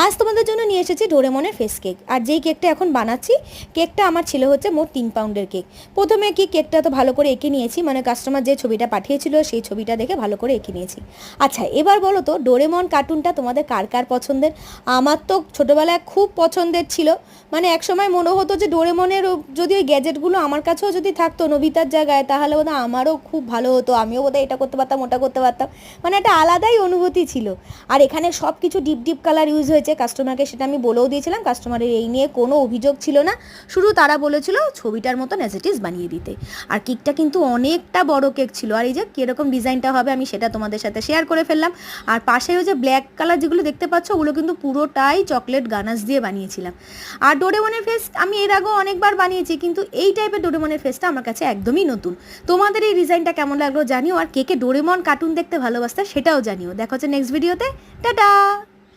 আজ তোমাদের জন্য নিয়ে এসেছি ডোরেমনের ফেস কেক। আর যেই কেকটা এখন বানাচ্ছি, কেকটা আমার ছিল হচ্ছে মোট 3 পাউন্ডের কেক। প্রথমে কেকটা তো ভালো করে এঁকে নিয়েছি, মানে কাস্টমার যে ছবিটা পাঠিয়েছিল সেই ছবিটা দেখে ভালো করে এঁকে নিয়েছি। আচ্ছা, এবার বলো তো ডোরেমন কার্টুনটা তোমাদের কার কার পছন্দের? আমার তো ছোটোবেলায় খুব পছন্দের ছিল, মানে একসময় মনে হতো যে ডোরেমনের যদি ওই গ্যাজেটগুলো আমার কাছেও যদি থাকতো নোবিতার জায়গায়, তাহলে বোধহয় আমারও খুব ভালো হতো, আমিও বোধহয় এটা করতে পারতাম, ওটা করতে পারতাম। মানে একটা আলাদাই অনুভূতি ছিল। আর এখানে সব কিছু ডিপ ডিপ কালার ইউজ হয়েছে, কাস্টমারকে সেটা আমি বলেও দিয়েছিলাম, কাস্টমারের এই নিয়ে কোনো অভিযোগ ছিল না, শুধু তারা বলেছিল ছবিটার মতন অ্যাজ ইট ইজ বানিয়ে দিতে। আর কেকটা কিন্তু অনেকটা বড় কেক ছিল, আর এই যে কীরকম ডিজাইনটা হবে আমি সেটা তোমাদের সাথে শেয়ার করে ফেললাম। আর পাশেও যে ব্ল্যাক কালার যেগুলো দেখতে পাচ্ছ, ওগুলো কিন্তু পুরোটাই চকলেট গানাশ দিয়ে বানিয়েছিলাম। আর ডোরেমনের ফেস আমি এর আগেও অনেকবার বানিয়েছি, কিন্তু এই টাইপের ডোরেমনের ফেসটা আমার কাছে একদমই নতুন। তোমাদের এই ডিজাইনটা কেমন লাগলো জানিও, আর কেকে ডোরেমন কার্টুন দেখতে ভালোবাসতে সেটাও জানিও। দেখা হচ্ছে নেক্সট ভিডিওতে। টাটা।